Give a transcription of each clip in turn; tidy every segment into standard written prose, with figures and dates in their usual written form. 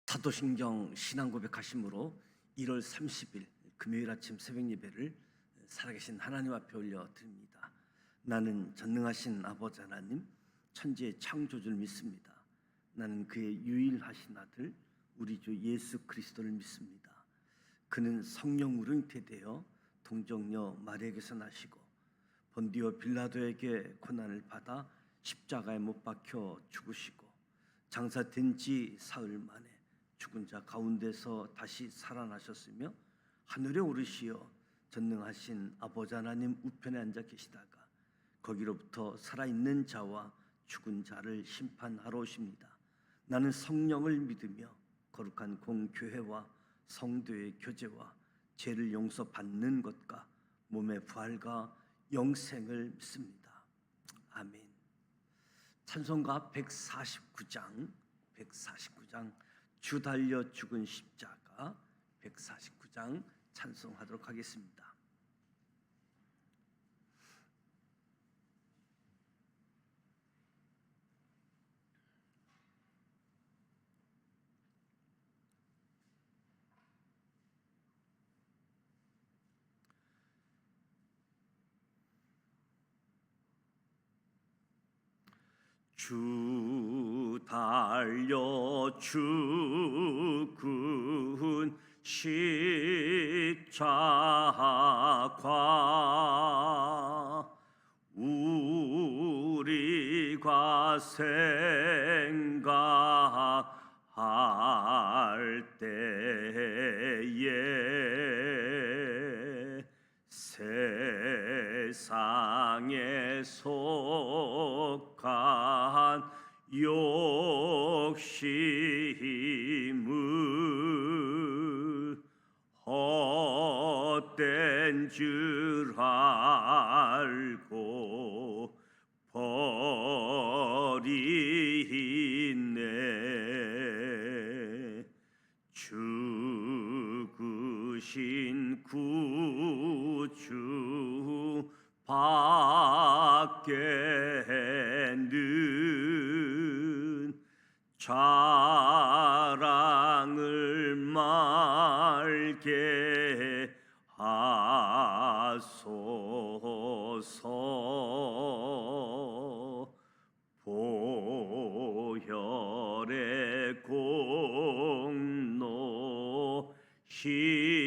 사도신경 신앙고백하심으로 1월 30일 금요일 아침 새벽예배를 살아계신 하나님 앞에 올려드립니다. 나는 전능하신 아버지 하나님, 천지의 창조주를 믿습니다. 나는 그의 유일하신 아들 우리 주 예수 그리스도를 믿습니다. 그는 성령으로 잉태되어 동정녀 마리아에게서 나시고 본디오 빌라도에게 고난을 받아 십자가에 못 박혀 죽으시고 장사된 지 사흘 만에 죽은 자 가운데서 다시 살아나셨으며 하늘에 오르시어 전능하신 아버지 하나님 우편에 앉아 계시다가 거기로부터 살아있는 자와 죽은 자를 심판하러 오십니다. 나는 성령을 믿으며 거룩한 공교회와 성도의 교제와 죄를 용서받는 것과 몸의 부활과 영생을 믿습니다. 아멘. 찬송가 149장 주 달려 죽은 십자가 149장 찬송하도록 하겠습니다. 주 달려 죽은 십자가 우리가 생각할 때에 세상에 속한 욕심을 헛된 줄 알고 버리네. 죽으신 구주 밖에는 자랑을 말게 하소서. 보혈의 공로 힘입어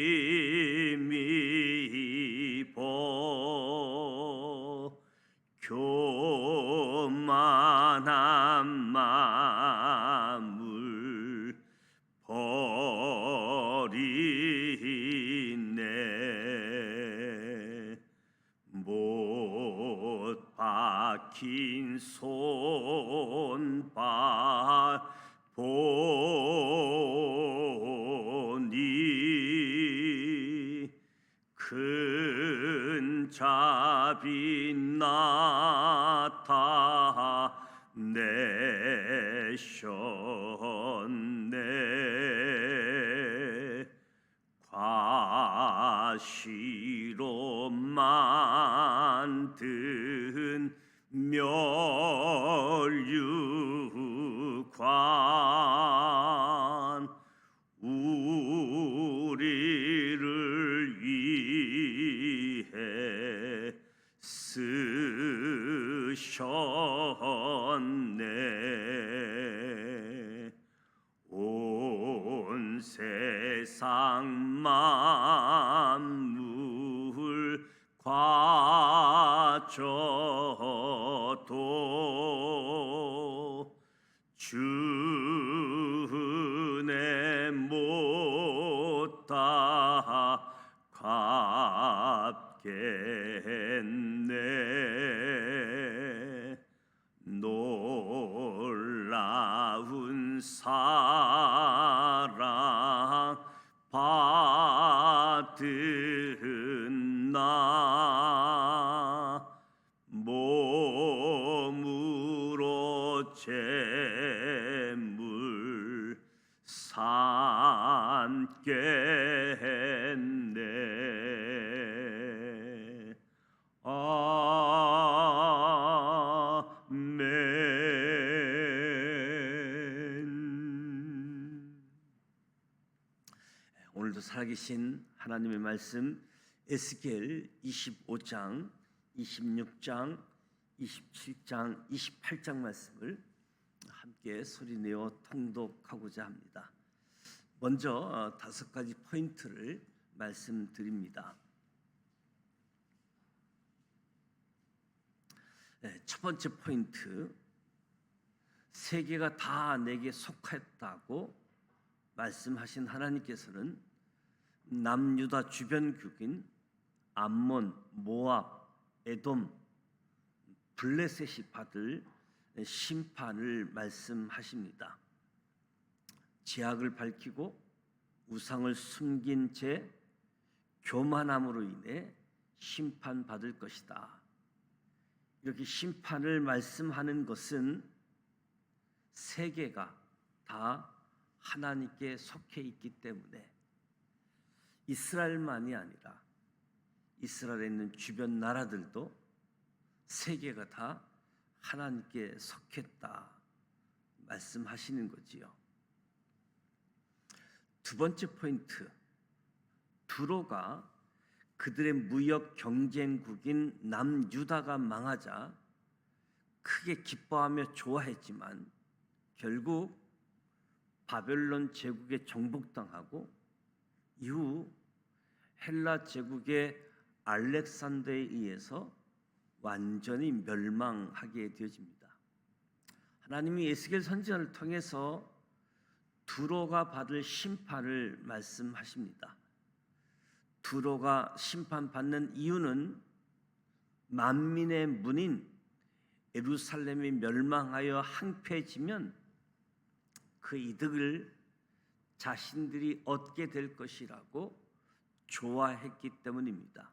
교만한 마음을 버리네. 못 박힌 손발 보니 큰 자비 나타내셨네. 과시로 만든 멸류관 우리를 위해 쓰셨네. 온 세상 만물 과져도 주 은혜 못다 갚겠네. 놀라운 사랑 받은 나 몸으로 재물 삼겠네. 아멘. 살아계신 하나님의 말씀 에스겔 25장, 26장, 27장, 28장 말씀을 함께 소리내어 통독하고자 합니다. 먼저 5가지 포인트를 말씀드립니다. 첫 번째 포인트, 세계가 다 내게 속했다고 말씀하신 하나님께서는 남유다 주변국인 암몬, 모압, 에돔, 블레셋이 받을 심판을 말씀하십니다. 제약을 밝히고 우상을 숨긴 채 교만함으로 인해 심판받을 것이다. 이렇게 심판을 말씀하는 것은 세계가 다 하나님께 속해 있기 때문에 이스라엘만이 아니라 이스라엘에 있는 주변 나라들도 세계가 다 하나님께 속했다 말씀하시는 거지요. 두 번째 포인트, 두로가 그들의 무역 경쟁국인 남유다가 망하자 크게 기뻐하며 좋아했지만 결국 바벨론 제국에 정복당하고 이후 헬라 제국의 알렉산더에 의해서 완전히 멸망하게 되어집니다. 하나님이 에스겔 선지자를 통해서 두로가 받을 심판을 말씀하십니다. 두로가 심판받는 이유는 만민의 문인 예루살렘이 멸망하여 황폐해지면 그 이득을 자신들이 얻게 될 것이라고 좋아했기 때문입니다.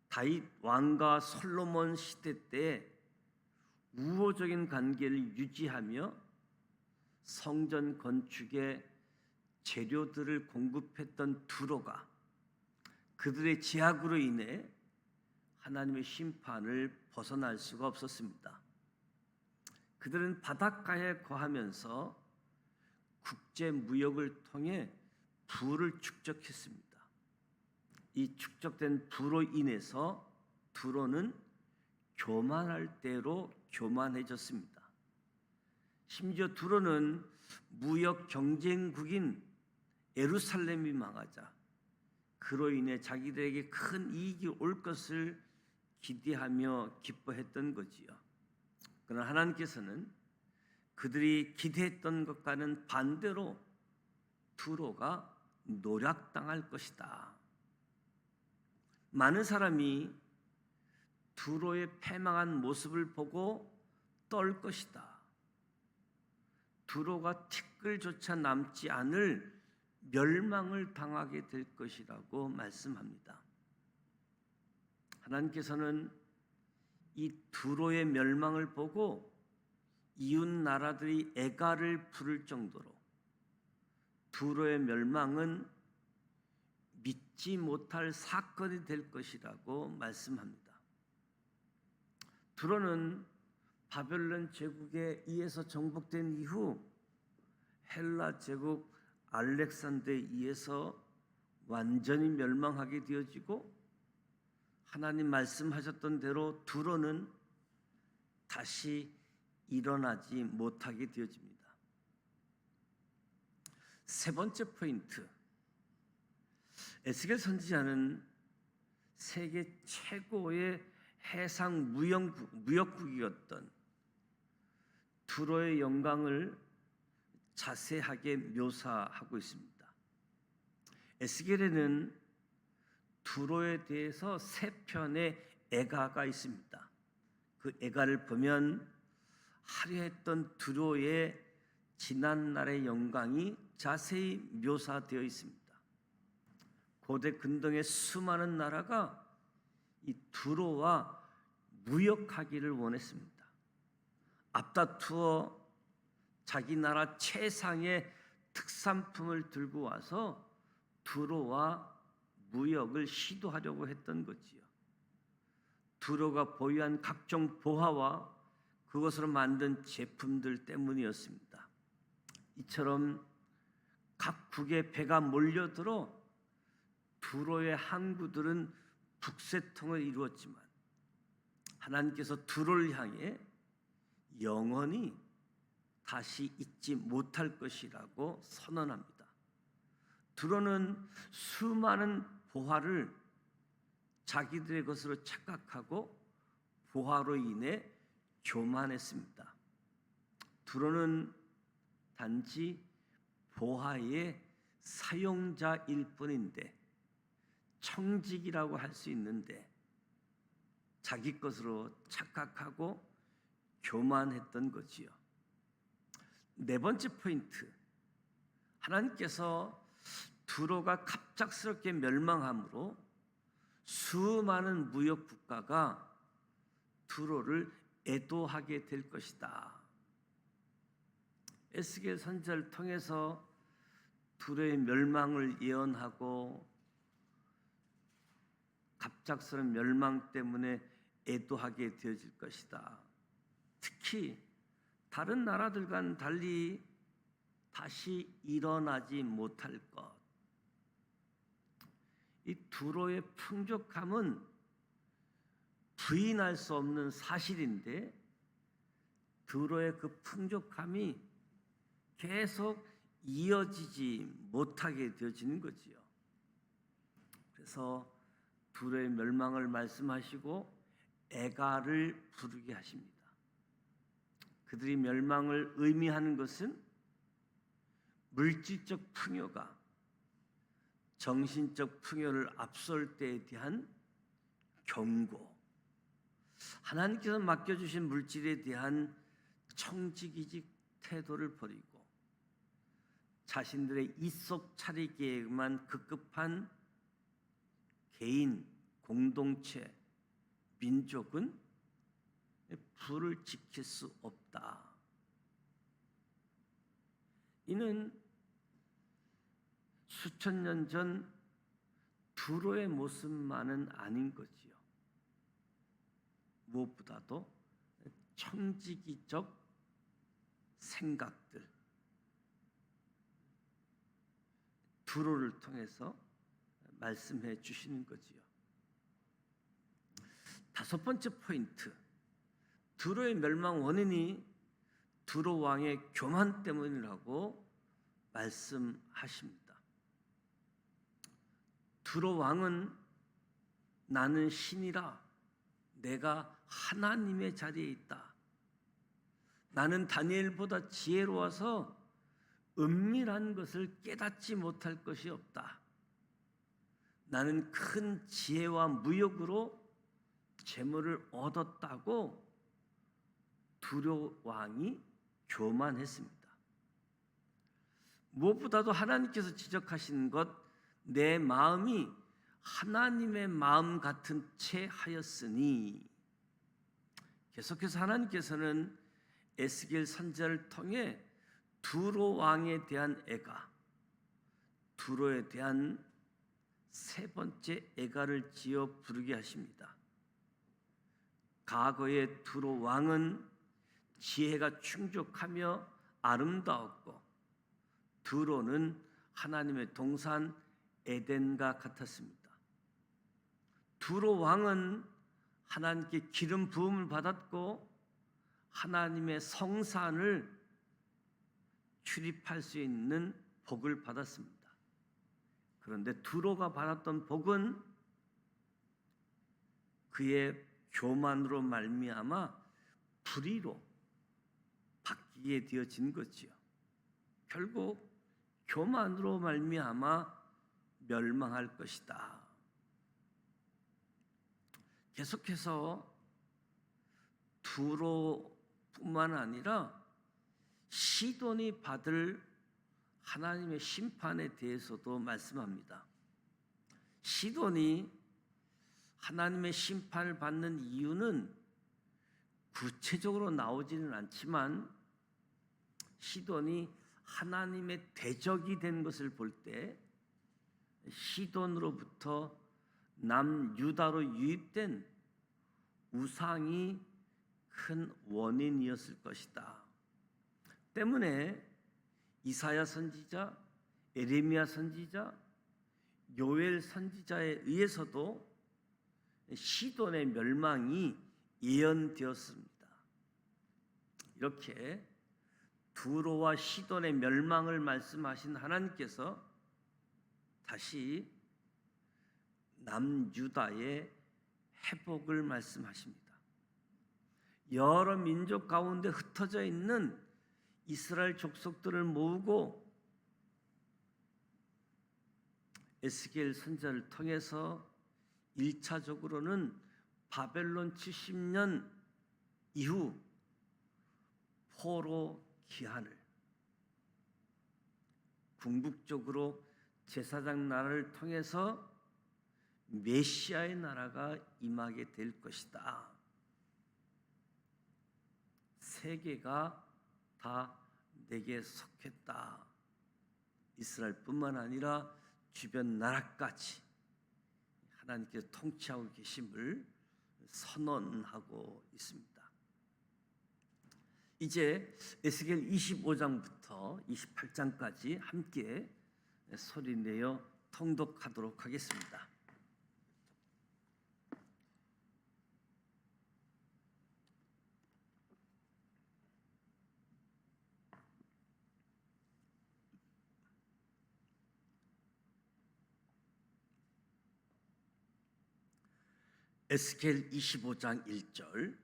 다윗 왕과 솔로몬 시대 때 우호적인 관계를 유지하며 성전 건축에 재료들을 공급했던 두로가 그들의 제약으로 인해 하나님의 심판을 벗어날 수가 없었습니다. 그들은 바닷가에 거하면서 국제 무역을 통해 부를 축적했습니다. 이 축적된 부로 인해서 두로는 교만할 대로 교만해졌습니다. 심지어 두로는 무역 경쟁국인 예루살렘이 망하자 그로 인해 자기들에게 큰 이익이 올 것을 기대하며 기뻐했던 거지요. 그러나 하나님께서는 그들이 기대했던 것과는 반대로 두로가 노략당할 것이다. 많은 사람이 두로의 패망한 모습을 보고 떨 것이다. 두로가 티끌조차 남지 않을 멸망을 당하게 될 것이라고 말씀합니다. 하나님께서는 이 두로의 멸망을 보고 이웃 나라들이 애가를 부를 정도로 두로의 멸망은 믿지 못할 사건이 될 것이라고 말씀합니다. 두로는 바벨론 제국에 의해서 정복된 이후 헬라 제국 알렉산더에 의해서 완전히 멸망하게 되어지고 하나님 말씀하셨던 대로 두로는 다시 일어나지 못하게 되어집니다. 세 번째 포인트, 에스겔 선지자는 세계 최고의 해상 무역국이었던 두로의 영광을 자세하게 묘사하고 있습니다. 에스겔에는 두로에 대해서 3편의 애가가 있습니다. 그 애가를 보면 화려했던 두로의 지난날의 영광이 자세히 묘사되어 있습니다. 고대 근동의 수많은 나라가 이 두로와 무역하기를 원했습니다. 앞다투어 자기 나라 최상의 특산품을 들고 와서 두로와 무역을 시도하려고 했던 거지요. 두로가 보유한 각종 보화와 그것으로 만든 제품들 때문이었습니다. 이처럼 각국의 배가 몰려들어 두로의 항구들은 북새통을 이루었지만 하나님께서 두로를 향해 영원히 다시 잊지 못할 것이라고 선언합니다. 두로는 수많은 보화를 자기들의 것으로 착각하고 보화로 인해 교만했습니다. 두로는 단지 보화의 사용자일 뿐인데 청직이라고 할 수 있는데 자기 것으로 착각하고 교만했던 거지요. 네 번째 포인트, 하나님께서 두로가 갑작스럽게 멸망함으로 수많은 무역 국가가 두로를 애도하게 될 것이다. 에스겔 선지자를 통해서 두로의 멸망을 예언하고 갑작스러운 멸망 때문에 애도하게 되어질 것이다. 특히 다른 나라들과는 달리 다시 일어나지 못할 것. 이 두로의 풍족함은 부인할 수 없는 사실인데 두로의 그 풍족함이 계속 이어지지 못하게 되어지는 거지요. 그래서 두로의 멸망을 말씀하시고 애가를 부르게 하십니다. 그들이 멸망을 의미하는 것은 물질적 풍요가 정신적 풍요를 앞설 때에 대한 경고, 하나님께서 맡겨주신 물질에 대한 청지기직 태도를 버리고 자신들의 이속 차리기에만 급급한 개인, 공동체, 민족은 부를 지킬 수 없다. 이는 수천 년 전 두로의 모습만은 아닌 거지요. 무엇보다도 청지기적 생각들, 두로를 통해서 말씀해 주시는 거지요. 다섯 번째 포인트, 두로의 멸망 원인이 두로 왕의 교만 때문이라고 말씀하십니다. 두로 왕은 나는 신이라 내가 하나님의 자리에 있다. 나는 다니엘보다 지혜로워서 은밀한 것을 깨닫지 못할 것이 없다. 나는 큰 지혜와 무역으로 재물을 얻었다고 두로 왕이 교만했습니다. 무엇보다도 하나님께서 지적하신 것, 내 마음이 하나님의 마음 같은 채 하였으니, 계속해서 하나님께서는 에스겔 선지자를 통해 두로 왕에 대한 애가, 두로에 대한 세 번째 애가를 지어 부르게 하십니다. 과거의 두로 왕은 지혜가 충족하며 아름다웠고 두로는 하나님의 동산 에덴과 같았습니다. 두로 왕은 하나님께 기름 부음을 받았고 하나님의 성산을 출입할 수 있는 복을 받았습니다. 그런데 두로가 받았던 복은 그의 교만으로 말미암아 불의로 바뀌게 되어진 거지요. 결국 교만으로 말미암아 멸망할 것이다. 계속해서 두로뿐만 아니라 시돈이 받을 하나님의 심판에 대해서도 말씀합니다. 시돈이 하나님의 심판을 받는 이유는 구체적으로 나오지는 않지만 시돈이 하나님의 대적이 된 것을 볼 때 시돈으로부터 남유다로 유입된 우상이 큰 원인이었을 것이다. 때문에 이사야 선지자, 에레미야 선지자, 요엘 선지자에 의해서도 시돈의 멸망이 예언되었습니다. 이렇게 두로와 시돈의 멸망을 말씀하신 하나님께서 다시 남유다의 회복을 말씀하십니다. 여러 민족 가운데 흩어져 있는 이스라엘 족속들을 모으고 에스겔 선지자를 통해서 1차적으로는 바벨론 70년 이후 포로 기한을, 궁극적으로 제사장 나라를 통해서 메시아의 나라가 임하게 될 것이다. 세계가 다 내게 속했다. 이스라엘뿐만 아니라 주변 나라까지 하나님께서 통치하고 계심을 선언하고 있습니다. 이제 에스겔 25장부터 28장까지 함께 소리내어 통독하도록 하겠습니다. 에스겔 25장 1절.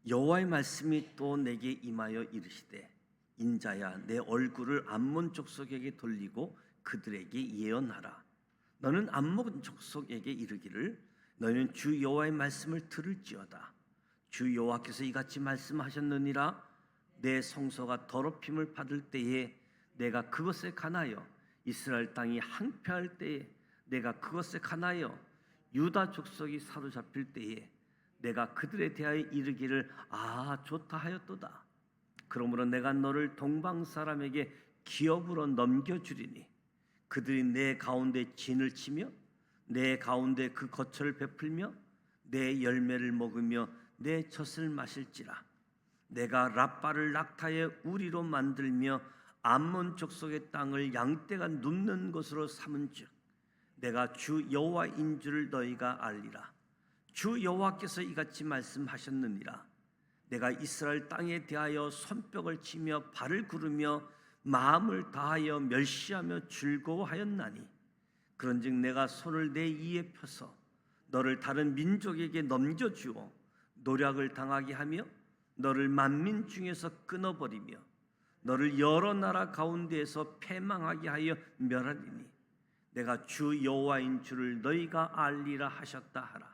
여호와의 말씀이 또 내게 임하여 이르시되 인자야, 내 얼굴을 암몬 족속에게 돌리고 그들에게 예언하라. 너는 암몬 족속에게 이르기를 너희는 주 여호와의 말씀을 들을지어다. 주 여호와께서 이같이 말씀하셨느니라. 내 성소가 더럽힘을 받을 때에 내가 그것에 관하여, 이스라엘 땅이 항폐할 때에 내가 그것에 관하여, 유다 족속이 사로잡힐 때에 내가 그들에 대하여 이르기를 좋다 하였도다. 그러므로 내가 너를 동방 사람에게 기업으로 넘겨주리니 그들이 내 가운데 진을 치며 내 가운데 그 거처를 베풀며 내 열매를 먹으며 내 젖을 마실지라. 내가 랍바를 낙타의 우리로 만들며 암몬 족속의 땅을 양떼가 눕는 곳으로 삼은즉 내가 주 여호와인 줄 너희가 알리라. 주 여호와께서 이같이 말씀하셨느니라. 내가 이스라엘 땅에 대하여 손뼉을 치며 발을 구르며 마음을 다하여 멸시하며 즐거워하였나니 그런즉 내가 손을 내 이에 펴서 너를 다른 민족에게 넘겨주어 노략을 당하게 하며 너를 만민 중에서 끊어버리며 너를 여러 나라 가운데에서 패망하게 하여 멸하리니 내가 주 여호와인 줄을 너희가 알리라 하셨다 하라.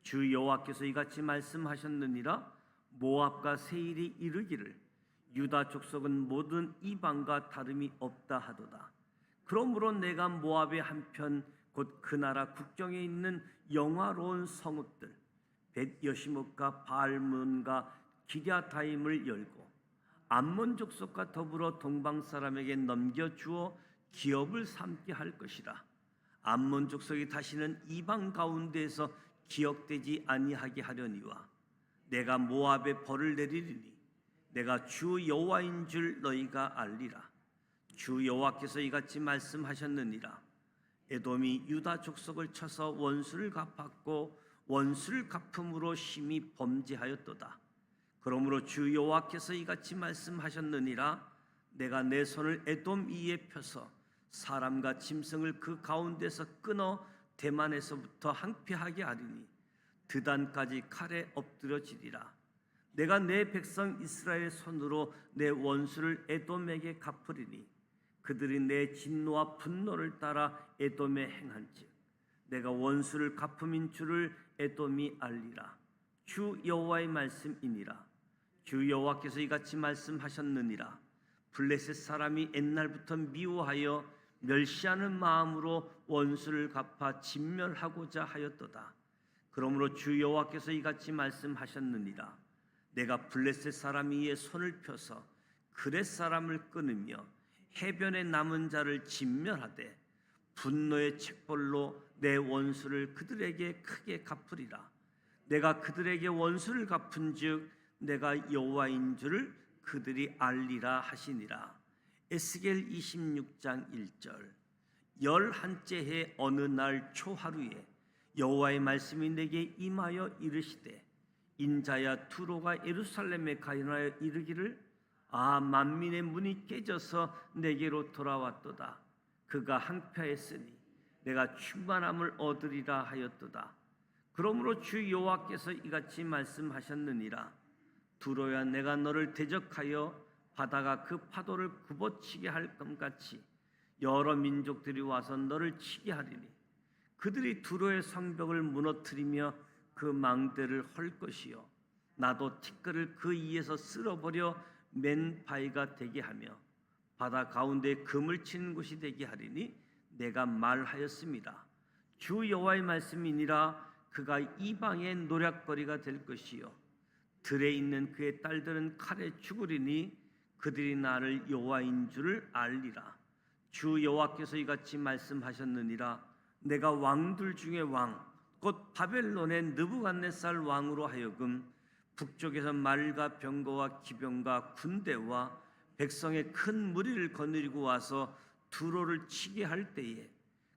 주 여호와께서 이같이 말씀하셨느니라. 모압과 세일이 이르기를 유다 족속은 모든 이방과 다름이 없다 하도다. 그러므로 내가 모압의 한편 곧 그 나라 국경에 있는 영화로운 성읍들 벳여시못과 바알문과 기랴다임을 열고 암몬 족속과 더불어 동방 사람에게 넘겨주어 기업을 삼게 할 것이라. 암몬 족속이 다시는 이방 가운데에서 기억되지 아니하게 하려니와 내가 모압에 벌을 내리리니 내가 주 여호와인 줄 너희가 알리라. 주 여호와께서 이같이 말씀하셨느니라. 에돔이 유다 족속을 쳐서 원수를 갚았고 원수를 갚음으로 심히 범죄하였도다. 그러므로 주 여호와께서 이같이 말씀하셨느니라. 내가 내 손을 에돔 위에 펴서 사람과 짐승을 그 가운데서 끊어 대만에서부터 항폐하게 하리니 드단까지 칼에 엎드려지리라. 내가 내 백성 이스라엘의 손으로 내 원수를 에돔에게 갚으리니 그들이 내 진노와 분노를 따라 에돔에 행한즉 내가 원수를 갚음인 줄을 에돔이 알리라. 주 여호와의 말씀이니라. 주 여호와께서 이같이 말씀하셨느니라. 블레셋 사람이 옛날부터 미워하여 멸시하는 마음으로 원수를 갚아 진멸하고자 하였도다. 그러므로 주 여호와께서 이같이 말씀하셨느니라. 내가 블레셋 사람 위에 손을 펴서 그렛 사람을 끊으며 해변에 남은 자를 진멸하되 분노의 책벌로 내 원수를 그들에게 크게 갚으리라. 내가 그들에게 원수를 갚은즉 내가 여호와인 줄을 그들이 알리라 하시니라. 에스겔 26장 1절. 열한째 해 어느 날 초하루에 여호와의 말씀이 내게 임하여 이르시되 인자야 두로가 예루살렘에 가하여 이르기를 만민의 문이 깨져서 내게로 돌아왔도다. 그가 항폐하였으니 내가 충만함을 얻으리라 하였도다. 그러므로 주 여호와께서 이같이 말씀하셨느니라. 두로야 내가 너를 대적하여 바다가 그 파도를 굽어치게 할 것 같이 여러 민족들이 와서 너를 치게 하리니 그들이 두로의 성벽을 무너뜨리며 그 망대를 헐 것이요 나도 티끌을 그 위에서 쓸어버려 맨바위가 되게 하며 바다 가운데 금을 치는 곳이 되게 하리니 내가 말하였습니다. 주 여호와의 말씀이니라. 그가 이방의 노략거리가 될 것이요 들에 있는 그의 딸들은 칼에 죽으리니 그들이 나를 여호와인 줄을 알리라. 주 여호와께서 이같이 말씀하셨느니라. 내가 왕들 중에 왕 곧 바벨론의 느부갓네살 왕으로 하여금 북쪽에서 말과 병거와 기병과 군대와 백성의 큰 무리를 거느리고 와서 두로를 치게 할 때에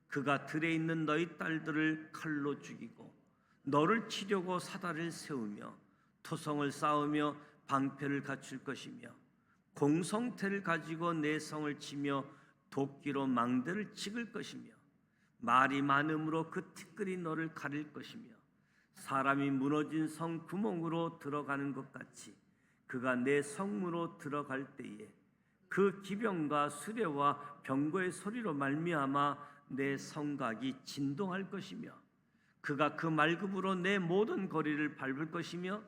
그가 들에 있는 너희 딸들을 칼로 죽이고 너를 치려고 사다리를 세우며 토성을 쌓으며 방패를 갖출 것이며 공성태를 가지고 내 성을 치며 도끼로 망대를 찍을 것이며 말이 많음으로 그 티끌이 너를 가릴 것이며 사람이 무너진 성 구멍으로 들어가는 것 같이 그가 내 성문으로 들어갈 때에 그 기병과 수레와 병거의 소리로 말미암아 내 성곽이 진동할 것이며 그가 그 말급으로 내 모든 거리를 밟을 것이며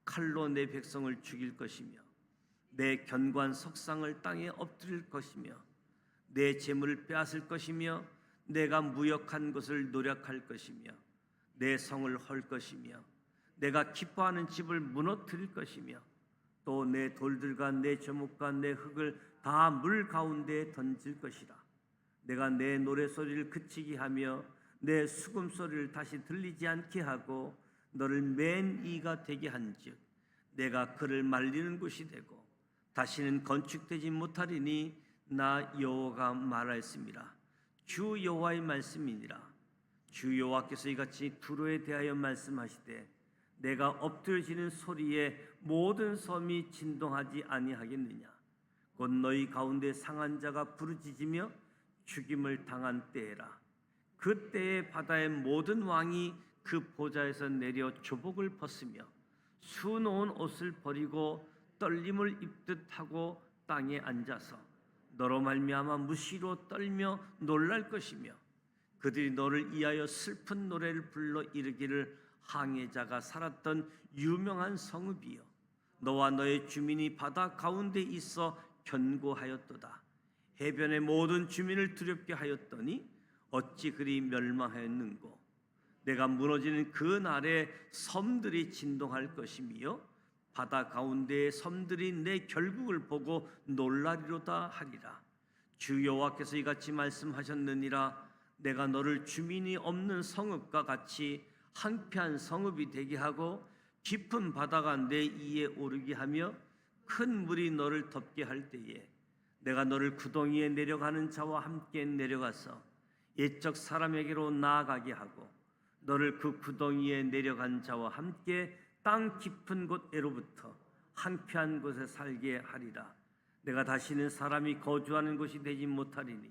칼로 내 백성을 죽일 것이며 내 견고한 석상을 땅에 엎드릴 것이며 내 재물을 빼앗을 것이며 내가 무역한 것을 노략할 것이며 내 성을 헐 것이며 내가 기뻐하는 집을 무너뜨릴 것이며 또 내 돌들과 내 조목과 내 흙을 다 물 가운데에 던질 것이라. 내가 내 노래소리를 그치게 하며 내 수금소리를 다시 들리지 않게 하고 너를 맨 이가 되게 한즉 내가 그를 말리는 곳이 되고 다시는 건축되지 못하리니 나 여호와가 말하였습니다. 주 여호와의 말씀이니라. 주 여호와께서 이같이 두로에 대하여 말씀하시되 내가 엎드려지는 소리에 모든 섬이 진동하지 아니하겠느냐. 곧 너희 가운데 상한 자가 부르짖으며 죽임을 당한 때에라. 그 때에 바다의 모든 왕이 그 보좌에서 내려 조복을 벗으며 수놓은 옷을 버리고 떨림을 입듯 하고 땅에 앉아서 너로 말미암아 무시로 떨며 놀랄 것이며 그들이 너를 위하여 슬픈 노래를 불러 이르기를 항해자가 살았던 유명한 성읍이여 너와 너의 주민이 바다 가운데 있어 견고하였도다. 해변의 모든 주민을 두렵게 하였더니 어찌 그리 멸망하였는고. 내가 무너지는 그 날에 섬들이 진동할 것이며 바다 가운데의 섬들이 내 결국을 보고 놀라리로다 하리라. 주 여호와께서 이같이 말씀하셨느니라. 내가 너를 주민이 없는 성읍과 같이 항폐한 성읍이 되게 하고 깊은 바다가 내 위에 오르게 하며 큰 물이 너를 덮게 할 때에 내가 너를 구덩이에 내려가는 자와 함께 내려가서 옛적 사람에게로 나아가게 하고 너를 그 구덩이에 내려간 자와 함께 땅 깊은 곳에로부터 항폐한 곳에 살게 하리라. 내가 다시는 사람이 거주하는 곳이 되지 못하리니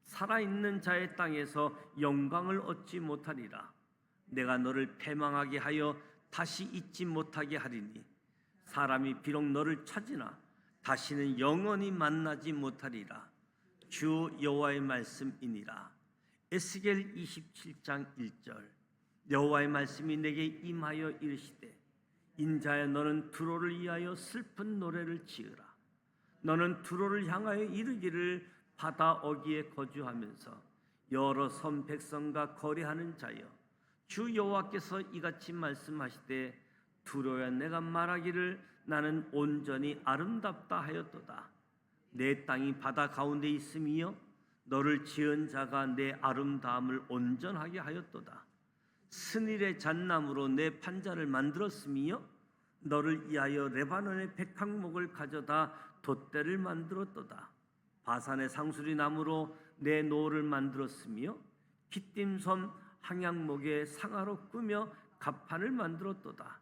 살아있는 자의 땅에서 영광을 얻지 못하리라. 내가 너를 패망하게 하여 다시 잊지 못하게 하리니 사람이 비록 너를 찾으나 다시는 영원히 만나지 못하리라. 주 여호와의 말씀이니라. 에스겔 27장 1절. 여호와의 말씀이 내게 임하여 이르시되 인자야 너는 두로를 위하여 슬픈 노래를 지으라. 너는 두로를 향하여 이르기를 바다 어귀에 거주하면서 여러 섬 백성과 거래하는 자여 주 여호와께서 이같이 말씀하시되 두로야 내가 말하기를 나는 온전히 아름답다 하였도다. 내 땅이 바다 가운데 있음이여 너를 지은 자가 내 아름다움을 온전하게 하였도다. 스닐의 잣나무로 내 판자를 만들었으며 너를 위하여 레바논의 백향목을 가져다 돛대를 만들었도다. 바산의 상수리 나무로 내 노를 만들었으며 기띔섬 항양목에 상아로 꾸며 갑판을 만들었도다.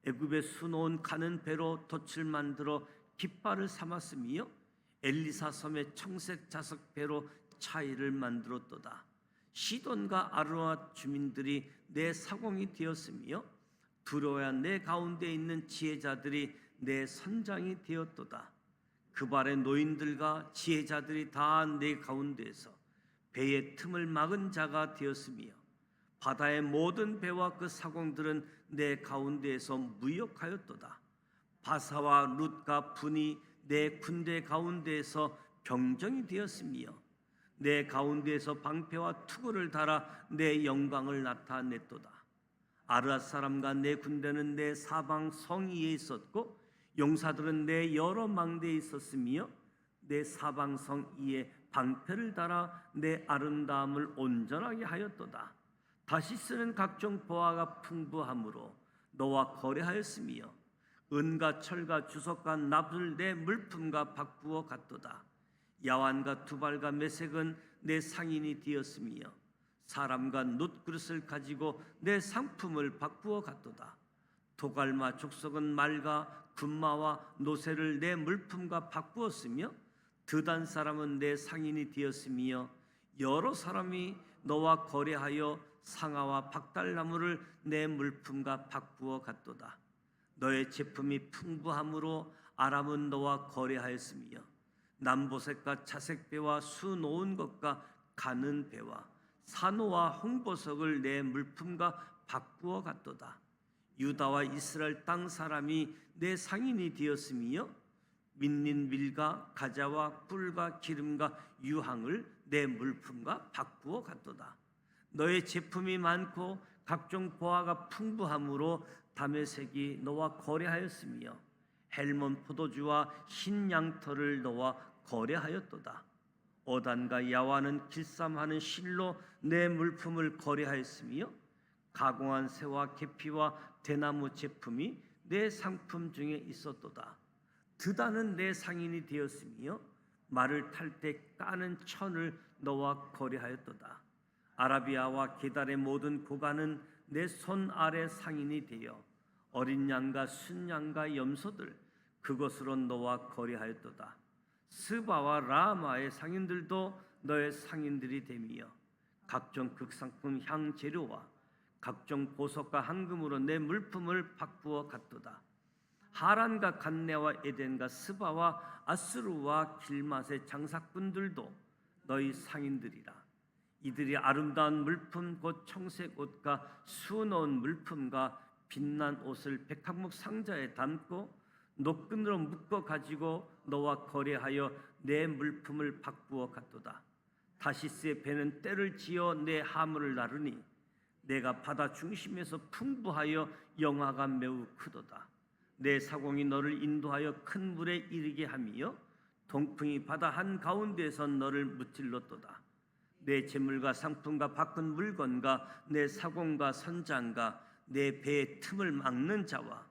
애굽의 수놓은 가는 배로 돛을 만들어 깃발을 삼았으며 엘리사 섬의 청색 자석 배로 차이를 만들었도다. 시돈과 아르노아 주민들이 내 사공이 되었으며 두려워야 내 가운데 있는 지혜자들이 내 선장이 되었도다. 그발의 노인들과 지혜자들이 다 내 가운데에서 배의 틈을 막은 자가 되었으며 바다의 모든 배와 그 사공들은 내 가운데에서 무역하였도다. 바사와 룻과 분이 내 군대 가운데에서 병정이 되었으며 내 가운데에서 방패와 투구를 달아 내 영광을 나타냈도다. 아르앗 사람과 내 군대는 내 사방 성위에 있었고 용사들은 내 여러 망대에 있었으며 내 사방 성위에 방패를 달아 내 아름다움을 온전하게 하였도다. 다시 쓰는 각종 보화가 풍부함으로 너와 거래하였으며 은과 철과 주석과 납을 내 물품과 바꾸어 갔도다. 야완과 두발과 메색은 내 상인이 되었으며 사람과 놋그릇을 가지고 내 상품을 바꾸어 갔도다. 도갈마 족속은 말과 군마와 노새를 내 물품과 바꾸었으며 드단 사람은 내 상인이 되었으며 여러 사람이 너와 거래하여 상아와 박달나무를 내 물품과 바꾸어 갔도다. 너의 제품이 풍부함으로 아람은 너와 거래하였으며 남보색과 자색배와 수 놓은 것과 가는 배와 산호와 홍보석을 내 물품과 바꾸어 갔도다. 유다와 이스라엘 땅 사람이 내 상인이 되었으며 민린 밀과 가자와 꿀과 기름과 유황을 내 물품과 바꾸어 갔도다. 너의 제품이 많고 각종 보화가 풍부함으로 다메섹이 너와 거래하였으며 헬몬 포도주와 흰 양털을 너와 거래하였도다. 어단과 야완은 길쌈하는 실로 내 물품을 거래하였으며 가공한 새와 계피와 대나무 제품이 내 상품 중에 있었도다. 드다는 내 상인이 되었으며 말을 탈 때 까는 천을 너와 거래하였도다. 아라비아와 게달의 모든 고관은 내 손 아래 상인이 되어 어린 양과 순양과 염소들 그것으로 너와 거래하였도다. 스바와 라마의 상인들도 너의 상인들이 되며 각종 극상품 향 재료와 각종 보석과 황금으로 내 물품을 바꾸어 갔도다. 하란과 간네와 에덴과 스바와 아스루와 길맛의 장사꾼들도 너희 상인들이라. 이들이 아름다운 물품 곧 청색 옷과 수놓은 물품과 빛난 옷을 백합목 상자에 담고 노끈으로 묶어 가지고 너와 거래하여 내 물품을 바꾸어 갔도다. 다시스의 배는 때를 지어 내 하물을 나르니 내가 바다 중심에서 풍부하여 영화가 매우 크도다. 내 사공이 너를 인도하여 큰 물에 이르게 하며 동풍이 바다 한가운데에서 너를 무찔렀도다. 내 재물과 상품과 바꾼 물건과 내 사공과 선장과 내 배의 틈을 막는 자와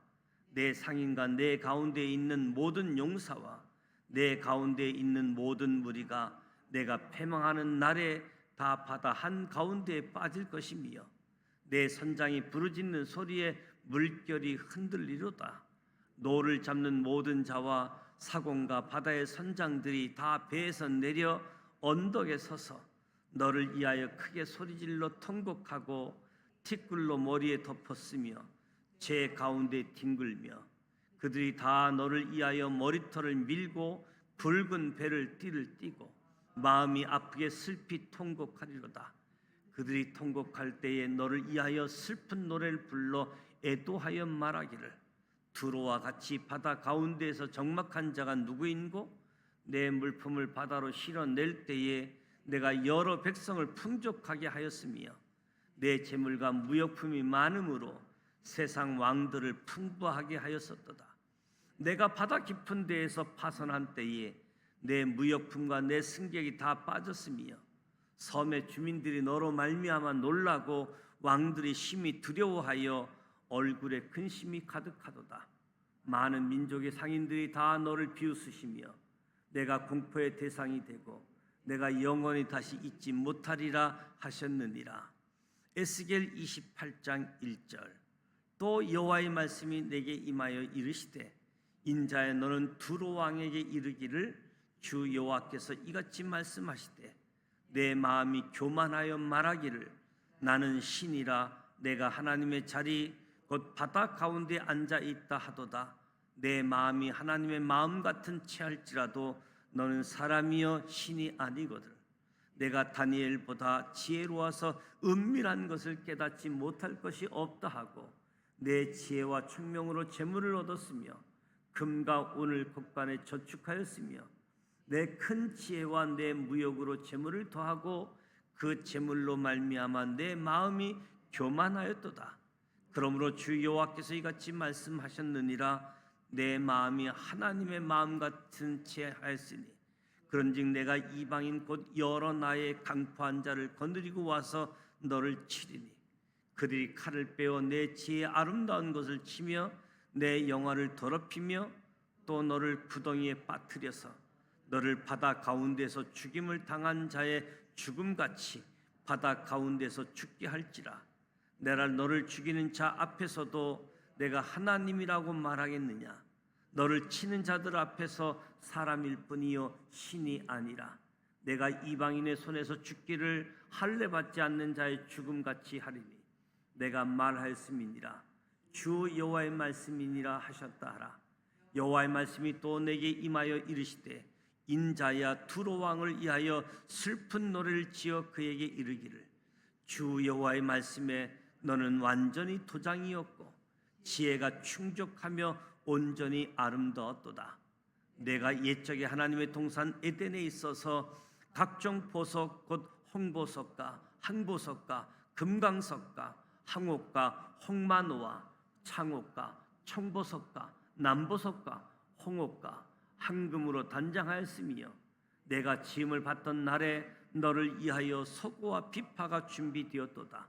내 상인과 내 가운데에 있는 모든 용사와 내 가운데에 있는 모든 무리가 내가 패망하는 날에 다 바다 한가운데에 빠질 것이며 내 선장이 부르짖는 소리에 물결이 흔들리로다. 노를 잡는 모든 자와 사공과 바다의 선장들이 다 배에서 내려 언덕에 서서 너를 위하여 크게 소리질러 통곡하고 티끌로 머리에 덮었으며 제 가운데 뒹굴며 그들이 다 너를 위하여 머리털을 밀고 붉은 배를 띠를 띠고 마음이 아프게 슬피 통곡하리로다. 그들이 통곡할 때에 너를 위하여 슬픈 노래를 불러 애도하여 말하기를 두로와 같이 바다 가운데에서 적막한 자가 누구인고 내 물품을 바다로 실어낼 때에 내가 여러 백성을 풍족하게 하였으며 내 재물과 무역품이 많음으로 세상 왕들을 풍부하게 하였었도다. 내가 바다 깊은 데에서 파선한 때에 내 무역품과 내 승객이 다 빠졌으며 섬의 주민들이 너로 말미암아 놀라고 왕들이 심히 두려워하여 얼굴에 근심이 가득하도다. 많은 민족의 상인들이 다 너를 비웃으시며 내가 공포의 대상이 되고 내가 영원히 다시 잊지 못하리라 하셨느니라. 에스겔 28장 1절. 또 여호와의 말씀이 내게 임하여 이르시되 인자야 너는 두로 왕에게 이르기를 주 여호와께서 이같이 말씀하시되 내 마음이 교만하여 말하기를 나는 신이라 내가 하나님의 자리 곧 바다 가운데 앉아 있다 하도다. 내 마음이 하나님의 마음 같은 체할지라도 너는 사람이여 신이 아니거든. 내가 다니엘보다 지혜로워서 은밀한 것을 깨닫지 못할 것이 없다 하고 내 지혜와 총명으로 재물을 얻었으며 금과 오늘 곡간에 저축하였으며 내 큰 지혜와 내 무역으로 재물을 더하고 그 재물로 말미암아 내 마음이 교만하였도다. 그러므로 주 여호와께서 이같이 말씀하셨느니라. 내 마음이 하나님의 마음 같은 체하였으니 그런즉 내가 이방인 곧 여러 나의 강포한 자를 거느리고 와서 너를 치리니 그들이 칼을 빼어 내 지혜의 아름다운 것을 치며 내 영화를 더럽히며 또 너를 구덩이에 빠뜨려서 너를 바다 가운데서 죽임을 당한 자의 죽음같이 바다 가운데서 죽게 할지라. 내가 너를 죽이는 자 앞에서도 내가 하나님이라고 말하겠느냐? 너를 치는 자들 앞에서 사람일 뿐이요 신이 아니라. 내가 이방인의 손에서 죽기를 할례 받지 않는 자의 죽음같이 하리니 내가 말하였음이니라. 주 여호와의 말씀이니라 하셨다 하라. 여호와의 말씀이 또 내게 임하여 이르시되 인자야 두로 왕을 위하여 슬픈 노래를 지어 그에게 이르기를 주 여호와의 말씀에 너는 완전히 도장이었고 지혜가 충족하며 온전히 아름다웠도다. 내가 옛적에 하나님의 동산 에덴에 있어서 각종 보석 곧 홍보석과 항보석과 금강석과 항옥과 홍마노와 창옥과 청보석과 남보석과 홍옥과 황금으로 단장하였으며 내가 지음을 받던 날에 너를 위하여 소고와 비파가 준비되었도다.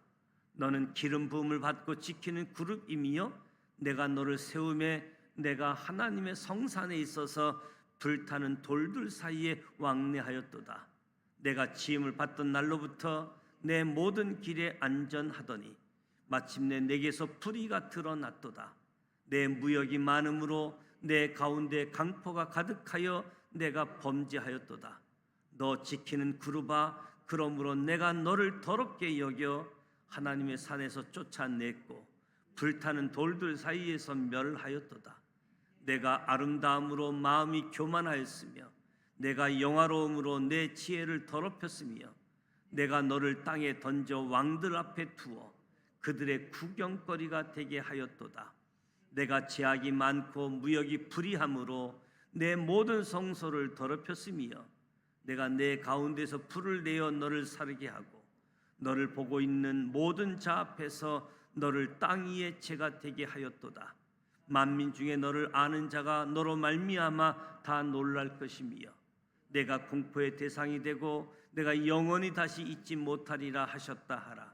너는 기름 부음을 받고 지키는 그룹이며 내가 너를 세우매 내가 하나님의 성산에 있어서 불타는 돌들 사이에 왕래하였도다. 내가 지음을 받던 날로부터 내 모든 길에 안전하더니 마침내 내게서 불의가 드러났도다. 내 무역이 많음으로 내 가운데 강포가 가득하여 내가 범죄하였도다. 너 지키는 그룹아, 그러므로 내가 너를 더럽게 여겨 하나님의 산에서 쫓아냈고 불타는 돌들 사이에서 멸하였도다. 내가 아름다움으로 마음이 교만하였으며 내가 영화로움으로 내 지혜를 더럽혔으며 내가 너를 땅에 던져 왕들 앞에 두어 그들의 구경거리가 되게 하였도다. 내가 제약이 많고 무역이 불의함으로 내 모든 성소를 더럽혔으며 내가 내 가운데서 불을 내어 너를 사르게 하고 너를 보고 있는 모든 자 앞에서 너를 땅 위에 죄가 되게 하였도다. 만민 중에 너를 아는 자가 너로 말미암아 다 놀랄 것이며 내가 공포의 대상이 되고 내가 영원히 다시 잊지 못하리라 하셨다 하라.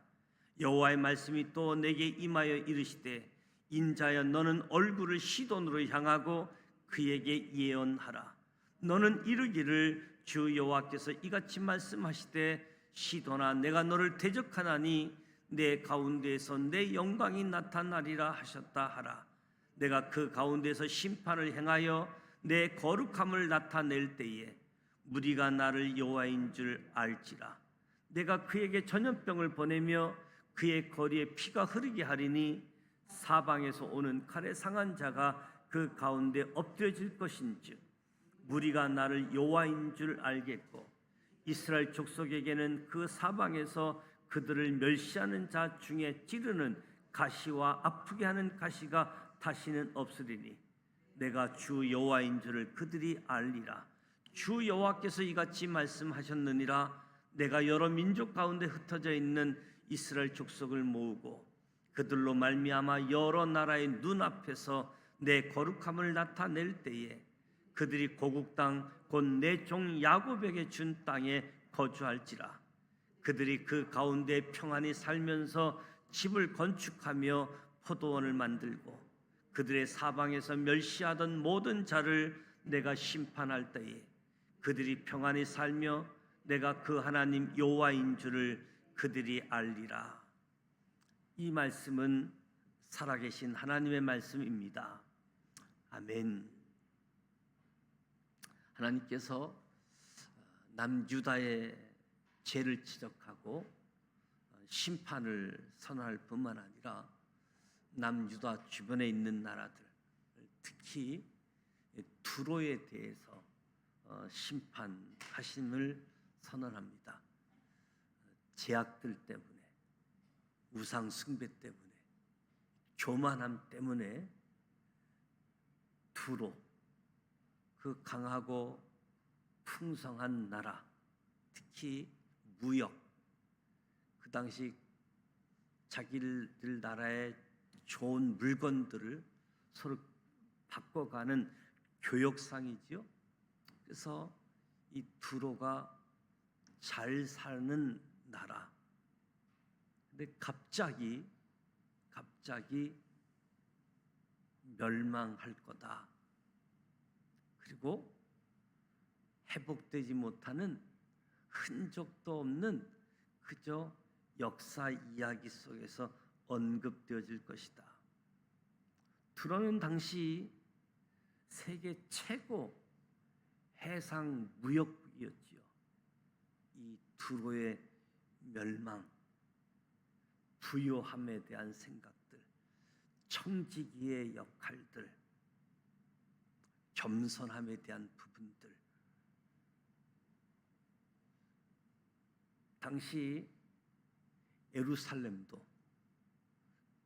여호와의 말씀이 또 내게 임하여 이르시되 인자여 너는 얼굴을 시돈으로 향하고 그에게 예언하라. 너는 이르기를 주 여호와께서 이같이 말씀하시되 시돈아 내가 너를 대적하나니 내 가운데에서 내 영광이 나타나리라 하셨다 하라. 내가 그 가운데서 심판을 행하여 내 거룩함을 나타낼 때에 무리가 나를 여호와인 줄 알지라. 내가 그에게 전염병을 보내며 그의 거리에 피가 흐르게 하리니 사방에서 오는 칼에 상한 자가 그 가운데 엎드려질 것인즉 무리가 나를 여호와인 줄 알겠고 이스라엘 족속에게는 그 사방에서 그들을 멸시하는 자 중에 찌르는 가시와 아프게 하는 가시가 다시는 없으리니 내가 주 여호와인 줄을 그들이 알리라. 주 여호와께서 이같이 말씀하셨느니라. 내가 여러 민족 가운데 흩어져 있는 이스라엘 족속을 모으고 그들로 말미암아 여러 나라의 눈앞에서 내 거룩함을 나타낼 때에 그들이 고국 땅 곧 내 종 야곱에게 준 땅에 거주할지라. 그들이 그 가운데 평안히 살면서 집을 건축하며 포도원을 만들고 그들의 사방에서 멸시하던 모든 자를 내가 심판할 때에 그들이 평안히 살며 내가 그 하나님 여호와인 줄을 그들이 알리라. 이 말씀은 살아계신 하나님의 말씀입니다. 아멘. 하나님께서 남유다의 죄를 지적하고 심판을 선언할 뿐만 아니라 남유다 주변에 있는 나라들, 특히 두로에 대해서 심판하심을 선언합니다. 제약들 때문에, 우상 숭배 때문에, 교만함 때문에 두로, 그 강하고 풍성한 나라, 특히 무역, 그 당시 자기들 나라의 좋은 물건들을 서로 바꿔가는 교역상이지요. 그래서 이 두로가 잘 사는 나라. 근데 갑자기 멸망할 거다. 그리고 회복되지 못하는 흔적도 없는 그저 역사 이야기 속에서 언급되어질 것이다. 두로는 당시 세계 최고 해상 무역국이었지요. 이 두로의 멸망, 부요함에 대한 생각들, 청지기의 역할들, 겸손함에 대한 부분들, 당시 예루살렘도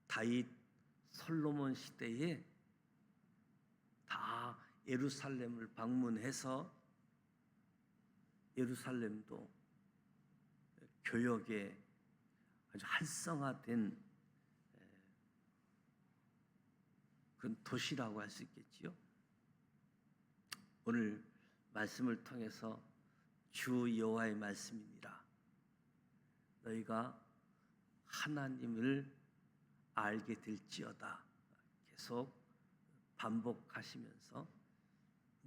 다윗 솔로몬 시대에 다 예루살렘을 방문해서 예루살렘도 교역에 아주 활성화된 그런 도시라고 할 수 있겠지요. 오늘 말씀을 통해서 주 여호와의 말씀이니라. 너희가 하나님을 알게 될지어다. 계속 반복하시면서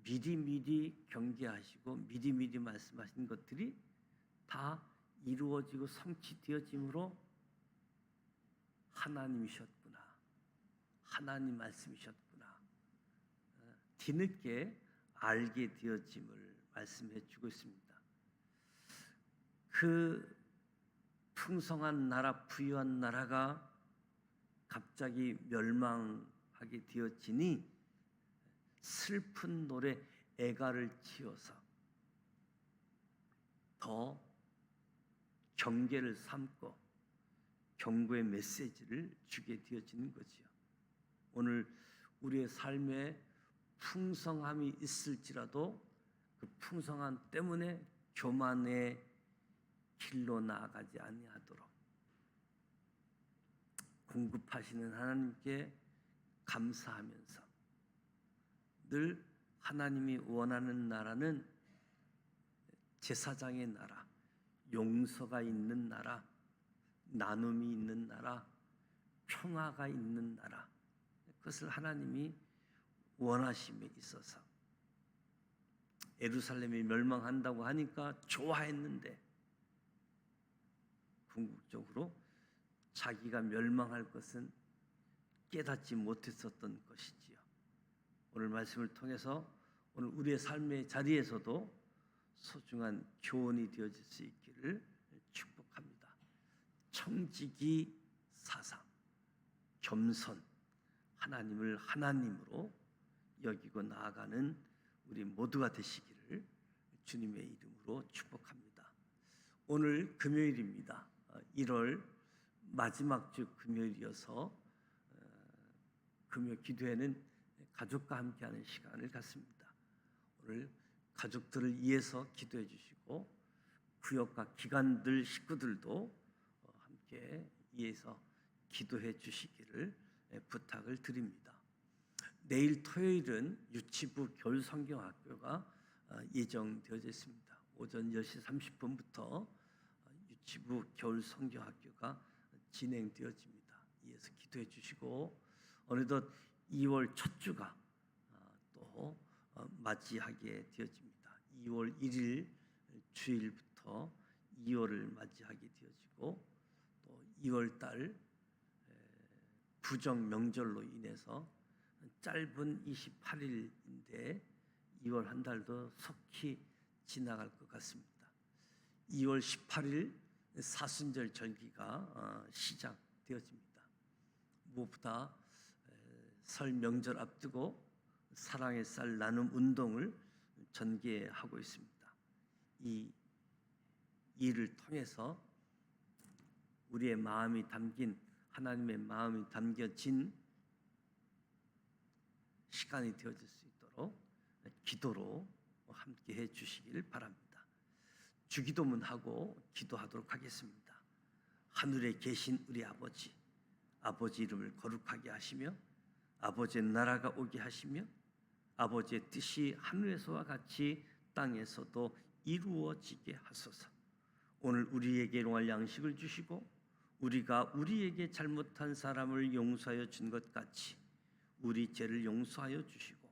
미리미리 경계하시고 미리미리 말씀하신 것들이 다 이루어지고 성취되어짐으로 하나님이셨구나, 하나님 말씀이셨구나, 뒤늦게 알게 되어짐을 말씀해 주고 있습니다. 그 풍성한 나라, 부유한 나라가 갑자기 멸망하게 되었지니 슬픈 노래 애가를 지어서 더 경계를 삼고 경고의 메시지를 주게 되어지는 거지요. 오늘 우리의 삶에 풍성함이 있을지라도 그 풍성함 때문에 교만의 길로 나아가지 아니하도록 공급하시는 하나님께 감사하면서 늘 하나님이 원하는 나라는 제사장의 나라, 용서가 있는 나라, 나눔이 있는 나라, 평화가 있는 나라, 그것을 하나님이 원하심에 있어서 예루살렘이 멸망한다고 하니까 좋아했는데 궁극적으로 자기가 멸망할 것은 깨닫지 못했었던 것이지요. 오늘 말씀을 통해서 오늘 우리의 삶의 자리에서도 소중한 교훈이 되어질 수 있기를 축복합니다. 청지기 사상, 겸손, 하나님을 하나님으로 여기고 나아가는 우리 모두가 되시기를 주님의 이름으로 축복합니다. 오늘 금요일입니다. 1월 마지막 주 금요일이어서 금요 기도회는 가족과 함께하는 시간을 갖습니다. 오늘 가족들을 위해서 기도해 주시고 구역과 기관들 식구들도 함께 위해서 기도해 주시기를 부탁을 드립니다. 내일 토요일은 유치부 겨울 성경학교가 예정되어져 있습니다. 오전 10시 30분부터 유치부 겨울 성경학교가 진행되어집니다. 이에서 기도해 주시고 어느덧 2월 첫 주가 또 맞이하게 되어집니다. 2월 1일 주일부터 2월을 맞이하게 되어지고 또 2월 달 부정 명절로 인해서 짧은 28일인데 2월 한 달도 속히 지나갈 것 같습니다. 2월 18일 사순절 절기가 시작되어집니다. 무엇보다 설 명절 앞두고 사랑의 쌀 나눔 운동을 전개하고 있습니다. 이 일을 통해서 우리의 마음이 담긴 하나님의 마음이 담겨진 시간이 되어질 수 있도록 기도로 함께 해 주시길 바랍니다. 주기도문 하고 기도하도록 하겠습니다. 하늘에 계신 우리 아버지, 아버지 이름을 거룩하게 하시며 아버지의 나라가 오게 하시며 아버지의 뜻이 하늘에서와 같이 땅에서도 이루어지게 하소서. 오늘 우리에게 일용할 양식을 주시고 우리가 우리에게 잘못한 사람을 용서하여 준 것 같이 우리 죄를 용서하여 주시고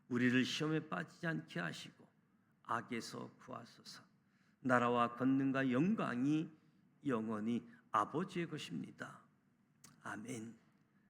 우리를 시험에 빠지지 않게 하시고 악에서 구하소서. 나라와 권능과 영광이 영원히 아버지의 것입니다. 아멘.